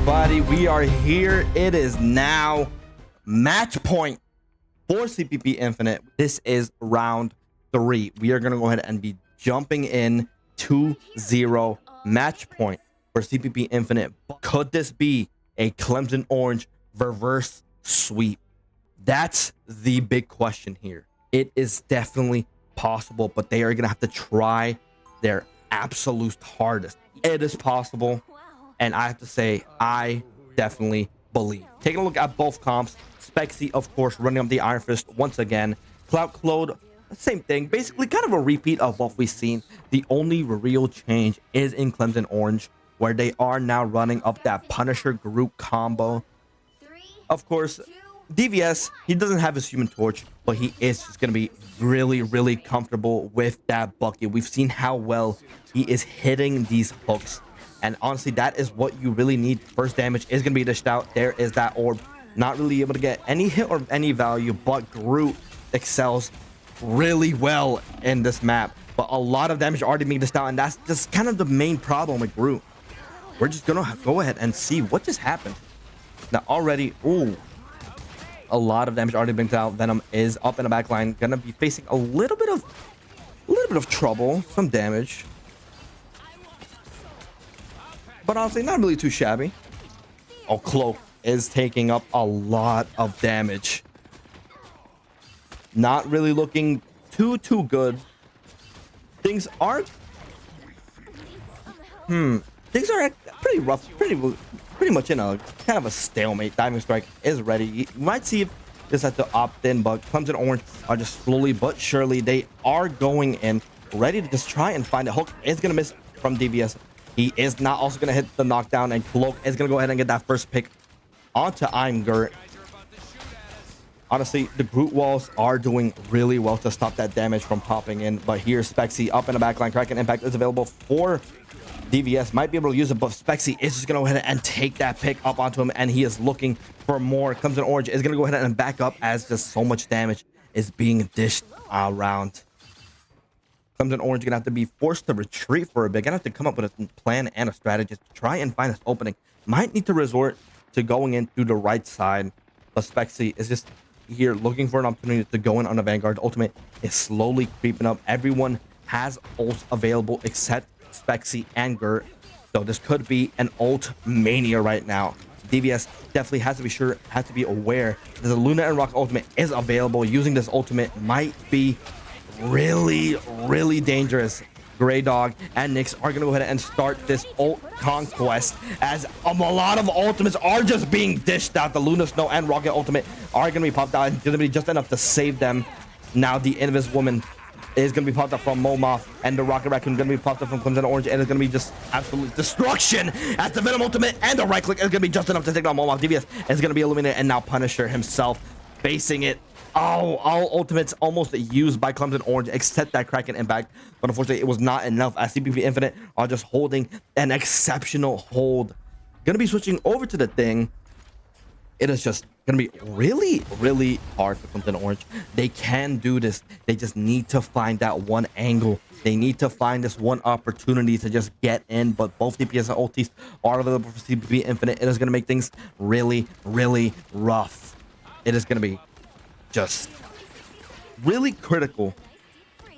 everybody, we are here. It is now match point for CPP Infinite. This is round 3. We are going to go ahead and be jumping in 2-0 match point for CPP Infinite. Could this be a Clemson Orange reverse sweep? That's the big question here. It is definitely possible, but they are going to have to try their absolute hardest. It is possible. And I have to say, I definitely believe. Taking a look at both comps, Spexy, of course, running up the Iron Fist once again. Cloud, same thing. Basically, kind of a repeat of what we've seen. The only real change is in Clemson Orange, where they are now running up that Punisher group combo. Of course, DVS, he doesn't have his Human Torch, but he is just going to be really, really comfortable with that bucket. We've seen how well he is hitting these hooks. And honestly, that is what you really need. First damage is going to be dished out. There is that orb. Not really able to get any hit or any value, but Groot excels really well in this map. But a lot of damage already being dished out, and that's just kind of the main problem with Groot. We're just going to go ahead and see what just happened. Now already, ooh, a lot of damage already being dished out. Venom is up in the back line. Going to be facing a little bit of trouble. Some damage. But honestly, not really too shabby. Oh, Cloak is taking up a lot of damage. Not really looking too good. Things aren't. Things are pretty rough. Pretty much in a kind of a stalemate. Diving Strike is ready. You might see if this has to opt in, but Clemson Orange are just slowly but surely. They are going in, ready to just try and find a hook. Is gonna miss from DVS. He is not also going to hit the knockdown, and Cloak is going to go ahead and get that first pick onto Imgurt. Honestly, the Groot walls are doing really well to stop that damage from popping in. But here, Spexy up in the backline. Kraken Impact is available for DVS. Might be able to use it, but Spexy is just going to go ahead and take that pick up onto him, and he is looking for more. Clemson Orange is going to go ahead and back up as just so much damage is being dished around. Clemson Orange gonna have to be forced to retreat for a bit. Gonna have to come up with a plan and a strategy to try and find this opening. Might need to resort to going in through the right side. But Spexy is just here looking for an opportunity to go in on the Vanguard. Ultimate is slowly creeping up. Everyone has ults available except Spexy and Gurt. So this could be an ult mania right now. DVS definitely has to be aware that the Luna and Rock ultimate is available. Using this ultimate might be really dangerous. Grey Dog and Nyx are gonna go ahead and start this ult conquest, as a lot of ultimates are just being dished out. The Luna, Snow, and Rocket ultimate are gonna be popped out. It's gonna be just enough to save them. Now the Invis Woman is gonna be popped up from Momoth, and the Rocket Raccoon gonna be popped up from Clemson Orange, and it's gonna be just absolute destruction as the Venom ultimate and the right click is gonna be just enough to take down Momoth. DVS is gonna be eliminated, and now Punisher himself facing it. Oh, all ultimates almost used by Clemson Orange except that Kraken Impact, but unfortunately it was not enough, as CPP Infinite are just holding an exceptional hold. Gonna be switching over to the thing. It is just gonna be really hard for Clemson Orange. They can do this. They just need to find that one angle. They need to find this one opportunity to just get in, but both DPS and ultis are available for CPP Infinite. It is gonna make things really rough. It is gonna be just really critical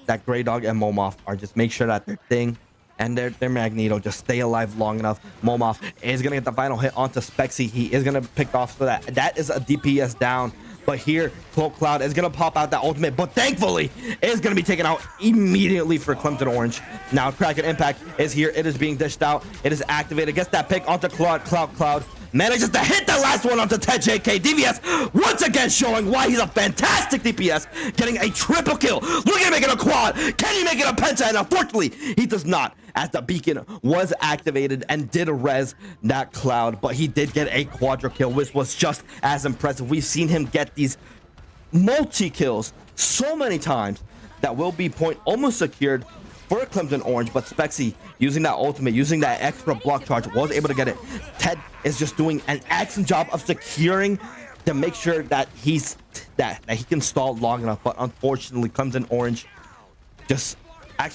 that Grey Dog and Momoth are just make sure that their thing and their Magneto just stay alive long enough. Momoth is gonna get the final hit onto Spexy. He is gonna pick off, so that is a DPS down. But here, Cloud is gonna pop out that ultimate, but thankfully it is gonna be taken out immediately for Clemson Orange. Now Kraken Impact is here. It is being dished out. It is activated. Gets that pick onto Cloud. Manages to hit the last one onto 10 JK. DVS once again showing why he's a fantastic DPS, getting a triple kill. Look at him making a quad. Can he make it a penta? And unfortunately, he does not, as the beacon was activated and did res that Cloud, but he did get a quadra kill, which was just as impressive. We've seen him get these multi-kills so many times that will be point almost secured for Clemson Orange, but Spexy using that ultimate, using that extra block charge, was able to get it. Ted is just doing an excellent job of securing to make sure that he can stall long enough, but unfortunately Clemson Orange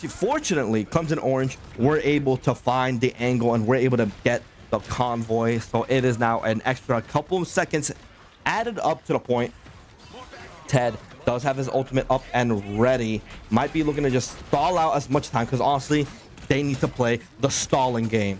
fortunately Clemson Orange were able to find the angle and were able to get the convoy. So it is now an extra couple of seconds added up to the point. Ted does have his ultimate up and ready. Might be looking to just stall out as much time because honestly, they need to play the stalling game.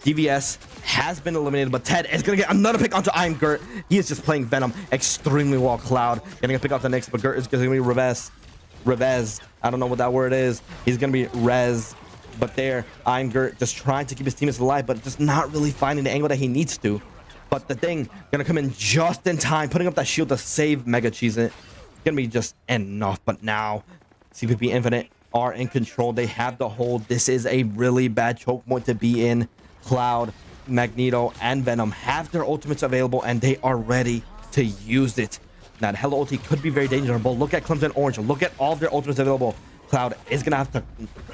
DVS has been eliminated, but Ted is going to get another pick onto I'm Gert. He is just playing Venom extremely well. Cloud getting a pick off the Knicks, but Gert is going to be revezed. I don't know what that word is. He's going to be res. But there, I'm Gert just trying to keep his teammates alive, but just not really finding the angle that he needs to. But the thing going to come in just in time, putting up that shield to save Mega Cheese. It's going to be just enough. But now, CPP Infinite are in control. They have the hold. This is a really bad choke point to be in. Cloud, Magneto, and Venom have their ultimates available, and they are ready to use it. That Hello ulti could be very dangerous, but look at Clemson Orange. Look at all of their ultimates available. Cloud is going to have to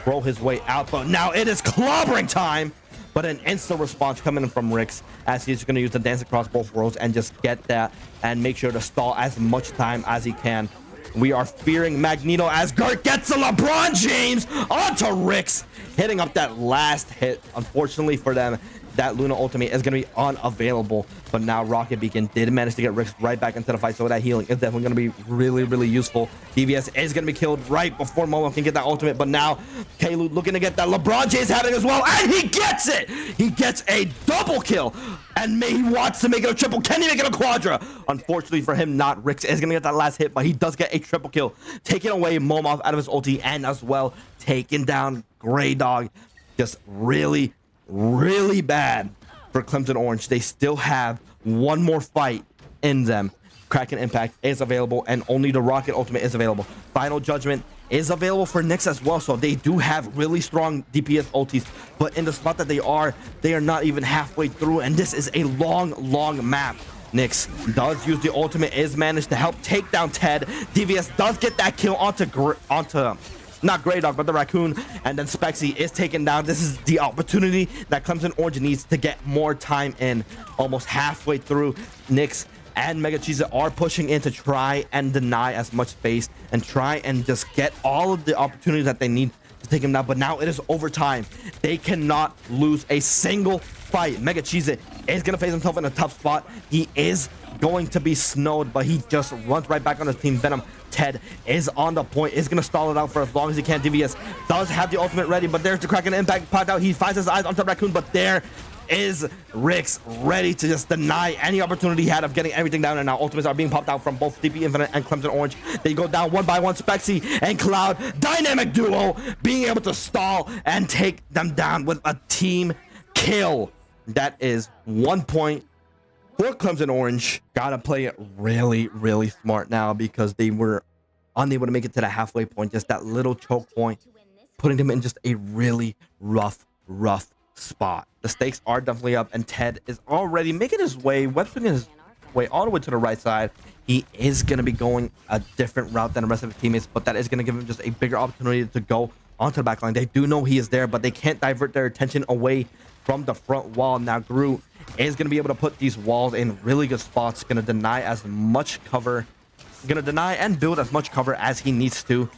throw his way out, but now it is clobbering time. But an instant response coming in from Rix as he's going to use the dance across both worlds and just get that and make sure to stall as much time as he can. We are fearing Magneto as Gert gets a LeBron James onto Rix, hitting up that last hit. Unfortunately for them, that Luna ultimate is going to be unavailable. But now Rocket Beacon did manage to get Rix right back into the fight, so that healing is definitely going to be really, really useful. DVS is going to be killed right before Momo can get that ultimate, but now Kalu looking to get that LeBron James having as well, and he gets it! He gets a double kill, and he wants to make it a triple. Can he make it a quadra? Unfortunately for him, not. Rix is going to get that last hit, but he does get a triple kill, taking away Momov out of his ulti, and as well taking down Grey Dog. Just really, really bad for Clemson Orange. They still have one more fight in them. Kraken Impact is available, and only the Rocket Ultimate is available. Final Judgment is available for Nyx as well, so they do have really strong DPS ultis, but in the spot that they are not even halfway through, and this is a long map. Nyx does use the ultimate, is managed to help take down Ted. DVS does get that kill onto not Grey Dog, but the Raccoon, and then Spexy is taken down. This is the opportunity that Clemson Orange needs to get more time in. Almost halfway through, Nyx and Mega Cheese are pushing in to try and deny as much space and try and just get all of the opportunities that they need to take him down. But now it is overtime. They cannot lose a single fight. Mega Cheese is going to face himself in a tough spot. He is going to be snowed, but he just runs right back on his team. Venom Ted is on the point, is going to stall it out for as long as he can. DVS does have the ultimate ready, but there's the Kraken Impact popped out. He finds his eyes onto Raccoon, but there is Rix ready to just deny any opportunity he had of getting everything down, and now ultimates are being popped out from both CPP Infinite and Clemson Orange. They go down one by one. Spexy and Cloud, dynamic duo, being able to stall and take them down with a team kill. That is 1 point for Clemson Orange. Gotta play it really, really smart now because they were unable to make it to the halfway point. Just that little choke point, putting them in just a really rough spot. The stakes are definitely up, and Ted is already making his way, web-swinging his way all the way to the right side. He is going to be going a different route than the rest of his teammates, but that is going to give him just a bigger opportunity to go onto the back line. They do know he is there, but they can't divert their attention away from the front wall. Now Groot is going to be able to put these walls in really good spots, going to deny as much cover, going to deny and build as much cover as he needs to.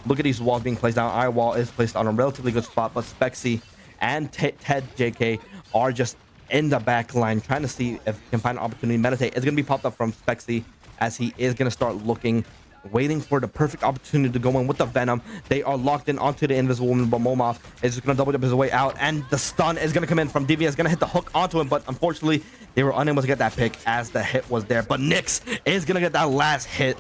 Look at these walls being placed down. Eye wall is placed on a relatively good spot, but Spexy and Ted JK are just in the back line trying to see if he can find an opportunity. Meditate is going to be popped up from Spexy as he is going to start looking, waiting for the perfect opportunity to go in with the Venom. They are locked in onto the Invisible Woman, but Momov is just going to double up his way out, and the stun is going to come in from DVS. Going to hit the hook onto him, but unfortunately they were unable to get that pick as the hit was there. But Nyx is going to get that last hit.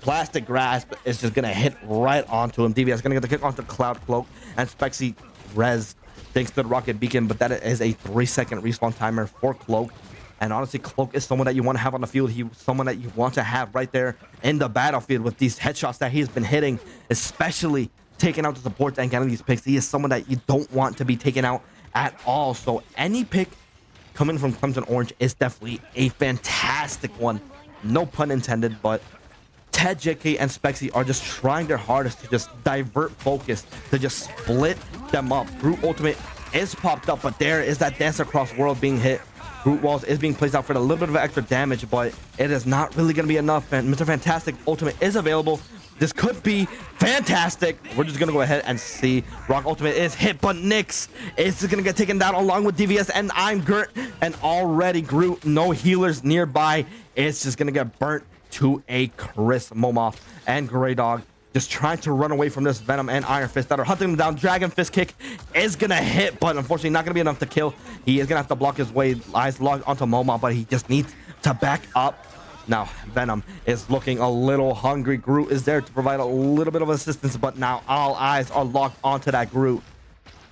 Plastic Grasp is just going to hit right onto him. DVS going to get the kick onto Cloud Cloak, and Spexy res thanks to the Rocket Beacon, but that is a 3-second respawn timer for Cloak. And honestly, Cloak is someone that you want to have on the field. He's someone that you want to have right there in the battlefield with these headshots that he's been hitting, especially taking out the supports and getting these picks. He is someone that you don't want to be taken out at all. So any pick coming from Clemson Orange is definitely a fantastic one. No pun intended, but Ted, JK, and Spexy are just trying their hardest to just divert focus, to just split them up. Groot ultimate is popped up, but there is that dance across world being hit. Groot walls is being placed out for a little bit of extra damage, but it is not really going to be enough. And Mr. Fantastic ultimate is available, This could be fantastic. We're just gonna go ahead and see. Rock ultimate is hit, but Nyx is just gonna get taken down along with DVS, and I'm Gert, and already Groot, no healers nearby. It's just gonna get burnt to a crisp. Momoff and Grey Dog just trying to run away from this Venom and Iron Fist that are hunting him down. Dragon Fist kick is gonna hit, but unfortunately not gonna be enough to kill. He is gonna have to block his way. Eyes locked onto Momoff, but he just needs to back up. Now Venom is looking a little hungry. Groot is there to provide a little bit of assistance, but now all eyes are locked onto that Groot.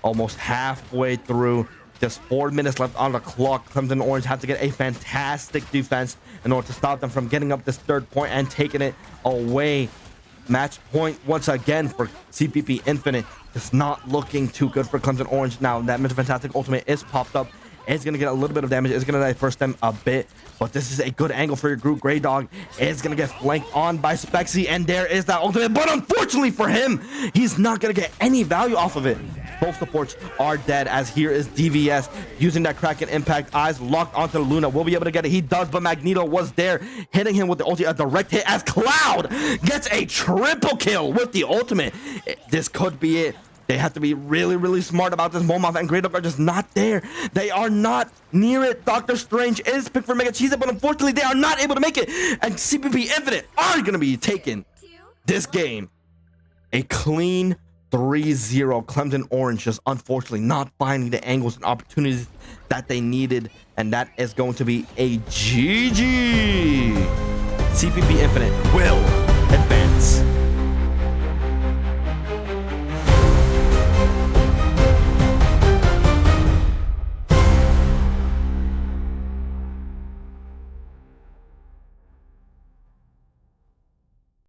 Almost halfway through, just 4 minutes left on the clock. Clemson Orange have to get a fantastic defense in order to stop them from getting up this 3rd point and taking it away. Match point once again for CPP Infinite. It's not looking too good for Clemson Orange. Now that Mr. Fantastic ultimate is popped up. It's going to get a little bit of damage. It's going to diverse them a bit, but this is a good angle for your group. Grey Dog is going to get flanked on by Spexy, and there is that ultimate, but unfortunately for him, he's not going to get any value off of it. Both supports are dead, as here is DVS using that Kraken impact. Eyes locked onto Luna. Will be able to get it. He does, but Magneto was there hitting him with the ulti. A direct hit as Cloud gets a triple kill with the ultimate. This could be it. They have to be really, really smart about this. Momoff and Grey Dog are just not there. They are not near it. Doctor Strange is picked for Mega Cheese, but unfortunately they are not able to make it. And CPP Infinite are going to be taking this game a clean 3-0. Clemson Orange just unfortunately not finding the angles and opportunities that they needed. And that is going to be a GG. CPP Infinite will